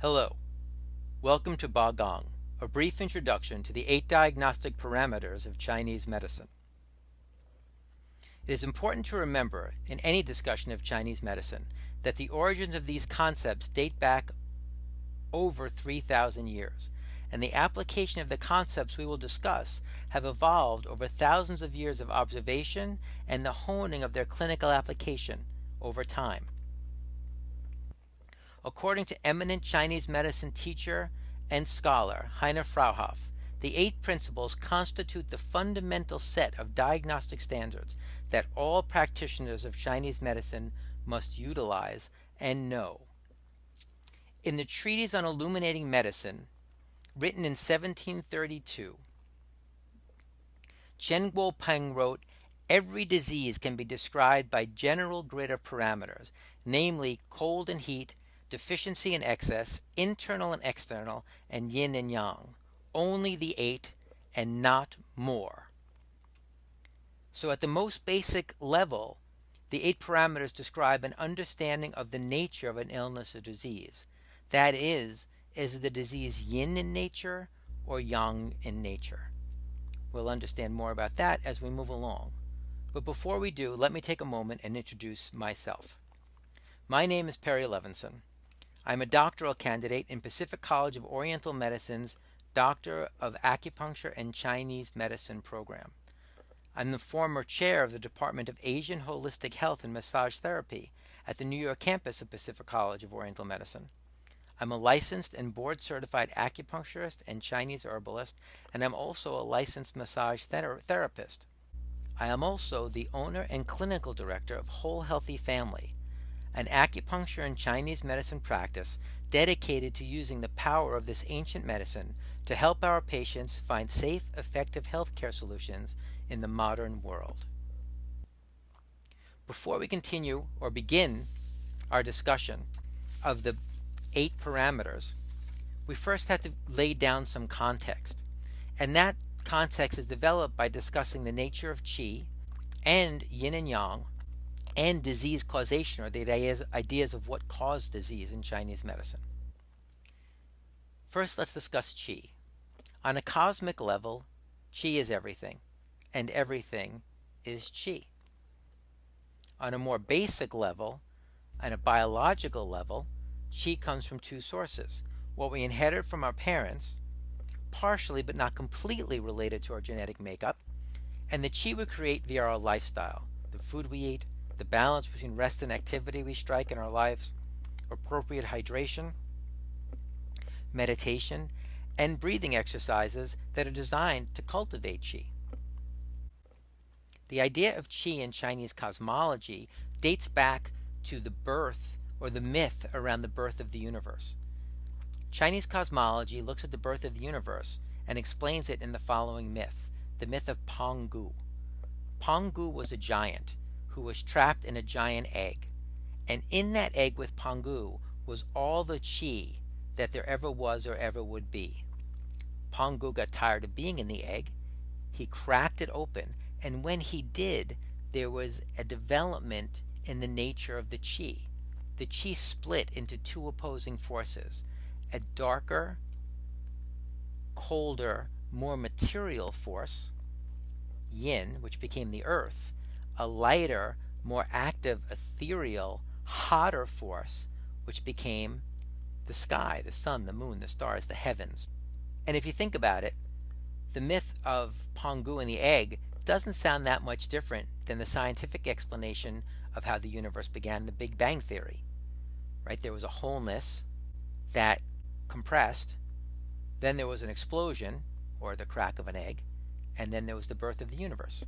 Hello, welcome to Bagang, a brief introduction to the 8 diagnostic parameters of Chinese medicine. It is important to remember in any discussion of Chinese medicine that the origins of these concepts date back over 3,000 years, and the application of the concepts we will discuss have evolved over thousands of years of observation and the honing of their clinical application over time. According to eminent Chinese medicine teacher and scholar Heine Frauhoff, the 8 principles constitute the fundamental set of diagnostic standards that all practitioners of Chinese medicine must utilize and know. In the Treatise on Illuminating Medicine, written in 1732, Chen Guopeng wrote, "Every disease can be described by general grid of parameters, namely cold and heat, deficiency and excess, internal and external, and yin and yang. Only the 8 and not more." So at the most basic level, the 8 parameters describe an understanding of the nature of an illness or disease. That is the disease yin in nature or yang in nature? We'll understand more about that as we move along. But before we do, let me take a moment and introduce myself. My name is Perry Levenson. I'm a doctoral candidate in Pacific College of Oriental Medicine's Doctor of Acupuncture and Chinese Medicine program. I'm the former chair of the Department of Asian Holistic Health and Massage Therapy at the New York campus of Pacific College of Oriental Medicine. I'm a licensed and board-certified acupuncturist and Chinese herbalist, and I'm also a licensed massage therapist. I am also the owner and clinical director of Whole Healthy Family, an acupuncture and Chinese medicine practice dedicated to using the power of this ancient medicine to help our patients find safe, effective healthcare solutions in the modern world. Before we continue or begin our discussion of the 8 parameters, we first have to lay down some context. And that context is developed by discussing the nature of qi and yin and yang, and disease causation, or the ideas of what caused disease in Chinese medicine. First, let's discuss qi. On a cosmic level, qi is everything, and everything is qi. On a more basic level, on a biological level, qi comes from 2 sources: what we inherit from our parents, partially but not completely related to our genetic makeup, and the qi we create via our lifestyle, the food we eat, the balance between rest and activity we strike in our lives, appropriate hydration, meditation, and breathing exercises that are designed to cultivate qi. The idea of qi in Chinese cosmology dates back to the birth or the myth around the birth of the universe. Chinese cosmology looks at the birth of the universe and explains it in the following myth, the myth of Pangu. Pangu was a giant who was trapped in a giant egg, and in that egg with Pangu was all the qi that there ever was or ever would be. Pangu got tired of being in the egg. He cracked it open, and when he did, there was a development in the nature of the qi. The qi split into 2 opposing forces: a darker, colder, more material force, yin, which became the earth, a lighter, more active, ethereal, hotter force, which became the sky, the sun, the moon, the stars, the heavens. And if you think about it, the myth of Pangu and the egg doesn't sound that much different than the scientific explanation of how the universe began, the Big Bang Theory. Right? There was a wholeness that compressed, then there was an explosion, or the crack of an egg, and then there was the birth of the universe.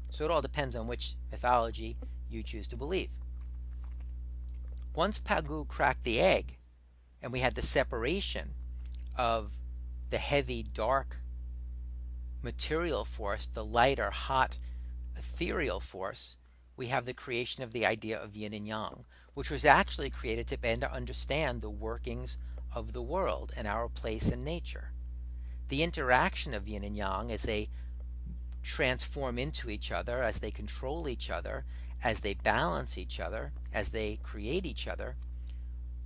So it all depends on which mythology you choose to believe. Once Pangu cracked the egg, and we had the separation of the heavy, dark material force, the lighter, hot, ethereal force, we have the creation of the idea of yin and yang, which was actually created to better understand the workings of the world and our place in nature. The interaction of yin and yang as they transform into each other, as they control each other, as they balance each other, as they create each other,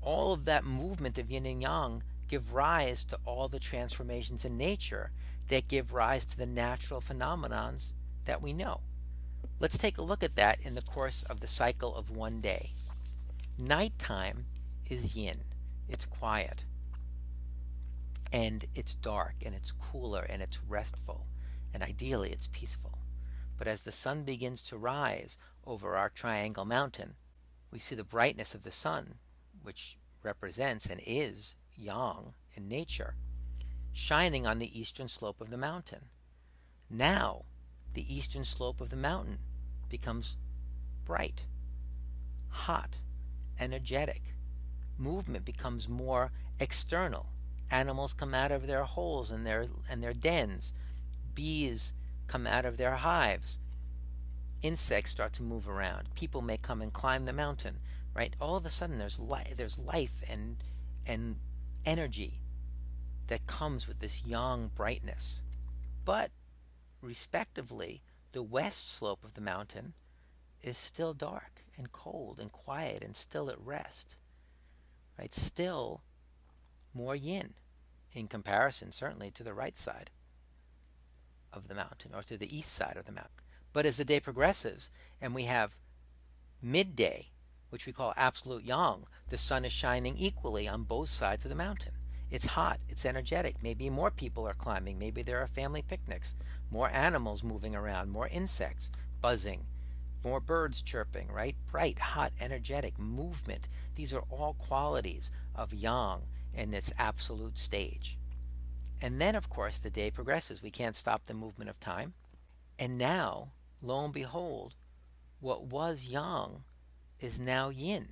all of that movement of yin and yang give rise to all the transformations in nature that give rise to the natural phenomenons that we know. Let's take a look at that in the course of the cycle of one day. Nighttime is yin. It's quiet, and it's dark, and it's cooler, and it's restful, and ideally it's peaceful. But as the sun begins to rise over our triangle mountain, we see the brightness of the sun, which represents and is yang in nature, shining on the eastern slope of the mountain. Now, the eastern slope of the mountain becomes bright, hot, energetic. Movement becomes more external. Animals come out of their holes and their dens. Bees come out of their hives. Insects start to move around. People may come and climb the mountain, right? All of a sudden there's life and energy that comes with this yang brightness. But respectively, the west slope of the mountain is still dark and cold and quiet and still at rest, right? Still more yin in comparison, certainly, to the right side of the mountain or to the east side of the mountain. But as the day progresses and we have midday, which we call absolute yang, the sun is shining equally on both sides of the mountain. It's hot, it's energetic. Maybe more people are climbing. Maybe there are family picnics, more animals moving around, more insects buzzing, more birds chirping, right? Bright, hot, energetic movement. These are all qualities of yang in its absolute stage. And then, of course, the day progresses. We can't stop the movement of time. And now, lo and behold, what was yang is now yin.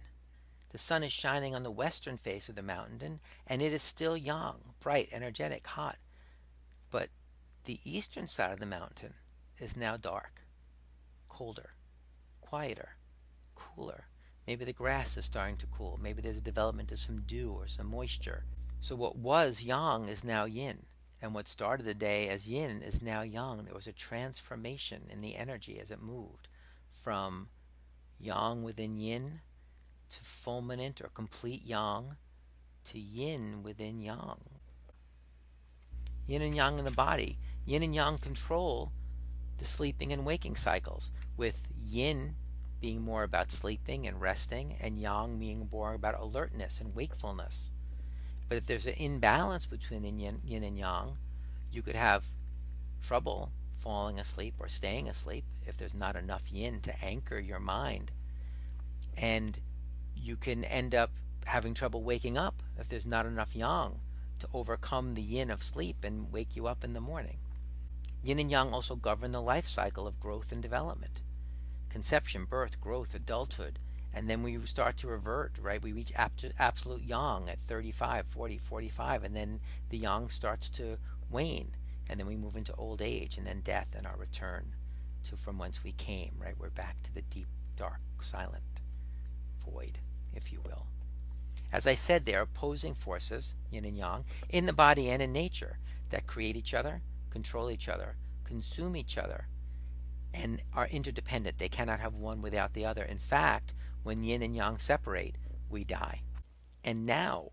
The sun is shining on the western face of the mountain, and it is still yang, bright, energetic, hot. But the eastern side of the mountain is now dark, colder, quieter, cooler. Maybe the grass is starting to cool. Maybe there's a development of some dew or some moisture. So what was yang is now yin. And what started the day as yin is now yang. There was a transformation in the energy as it moved from yang within yin to fulminant or complete yang to yin within yang. Yin and yang in the body. Yin and yang control the sleeping and waking cycles, with yin being more about sleeping and resting, and yang being more about alertness and wakefulness. But if there's an imbalance between yin and yang, you could have trouble falling asleep or staying asleep if there's not enough yin to anchor your mind. And you can end up having trouble waking up if there's not enough yang to overcome the yin of sleep and wake you up in the morning. Yin and yang also govern the life cycle of growth and development. Conception, birth, growth, adulthood, and then we start to revert, right? We reach absolute yang at 35, 40, 45, and then the yang starts to wane, and then we move into old age, and then death, and our return to from whence we came, right? We're back to the deep, dark, silent void, if you will. As I said, there are opposing forces, yin and yang, in the body and in nature that create each other, control each other, consume each other, and are interdependent. They cannot have one without the other. In fact, when yin and yang separate, we die. And now,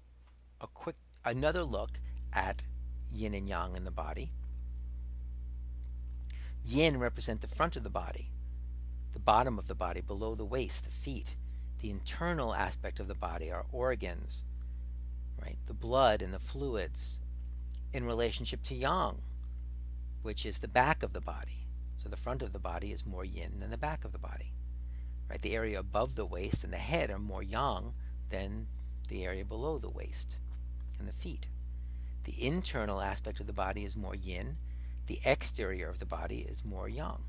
another look at yin and yang in the body. Yin represent the front of the body, the bottom of the body, below the waist, the feet. The internal aspect of the body, our organs, right? The blood and the fluids, in relationship to yang, which is the back of the body. So the front of the body is more yin than the back of the body, right? The area above the waist and the head are more yang than the area below the waist and the feet. The internal aspect of the body is more yin. The exterior of the body is more yang.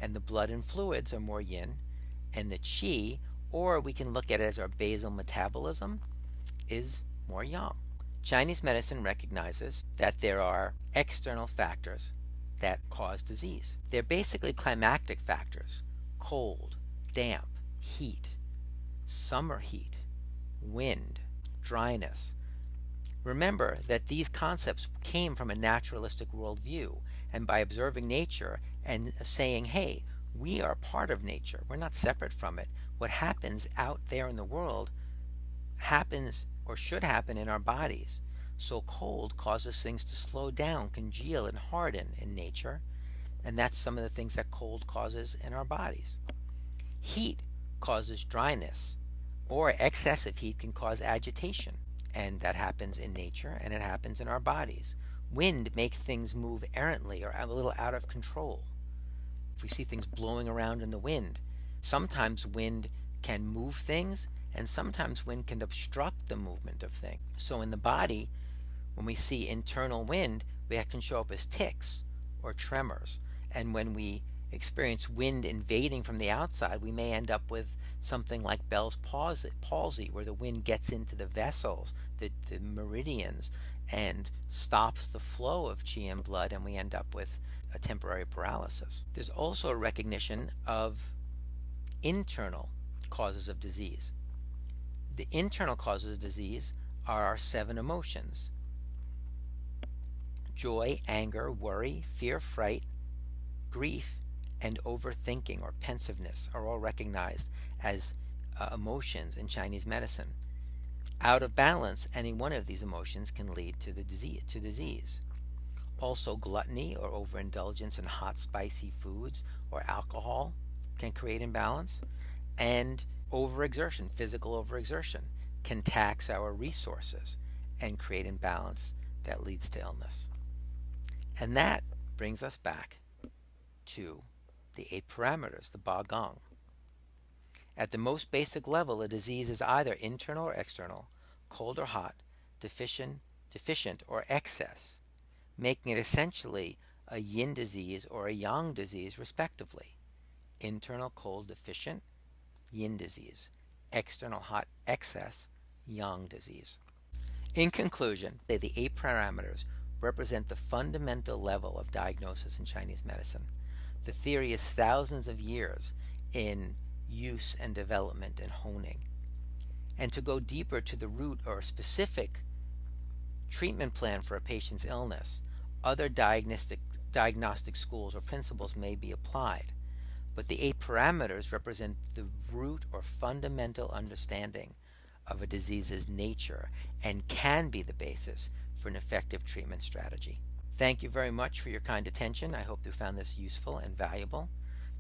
And the blood and fluids are more yin, and the qi, or we can look at it as our basal metabolism, is more yang. Chinese medicine recognizes that there are external factors that cause disease. They're basically climactic factors: cold, damp, heat, summer heat, wind, dryness. Remember that these concepts came from a naturalistic worldview, and by observing nature and saying, hey, we are part of nature, we're not separate from it. What happens out there in the world happens or should happen in our bodies. So cold causes things to slow down, congeal, and harden in nature, and that's some of the things that cold causes in our bodies. Heat causes dryness, or excessive heat can cause agitation, and that happens in nature and it happens in our bodies. Wind makes things move errantly or a little out of control. If we see things blowing around in the wind, sometimes wind can move things and sometimes wind can obstruct the movement of things. So in the body, when we see internal wind, that can show up as tics or tremors. And when we experience wind invading from the outside, we may end up with something like Bell's palsy, where the wind gets into the vessels, the meridians, and stops the flow of qi and blood, and we end up with a temporary paralysis. There's also a recognition of internal causes of disease. The internal causes of disease are our 7 emotions: joy, anger, worry, fear, fright, grief, and overthinking or pensiveness are all recognized as emotions in Chinese medicine. Out of balance, any one of these emotions can lead to disease. Also, gluttony or overindulgence in hot, spicy foods or alcohol can create imbalance, and overexertion, physical overexertion, can tax our resources and create imbalance that leads to illness. And that brings us back to the 8 parameters, the Bagong. At the most basic level, a disease is either internal or external, cold or hot, deficient or excess, making it essentially a yin disease or a yang disease respectively. Internal cold deficient, yin disease. External hot excess, yang disease. In conclusion, the 8 parameters represent the fundamental level of diagnosis in Chinese medicine. The theory is thousands of years in use and development and honing. And to go deeper to the root or specific treatment plan for a patient's illness, other diagnostic schools or principles may be applied. But the 8 parameters represent the root or fundamental understanding of a disease's nature and can be the basis for an effective treatment strategy. Thank you very much for your kind attention. I hope you found this useful and valuable.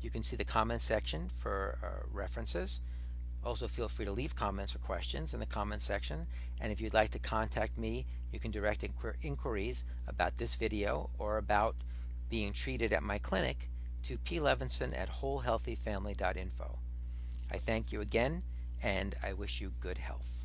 You can see the comment section for references. Also, feel free to leave comments or questions in the comment section. And if you'd like to contact me, you can direct inquiries about this video or about being treated at my clinic to p.levenson@wholehealthyfamily.info. I thank you again, and I wish you good health.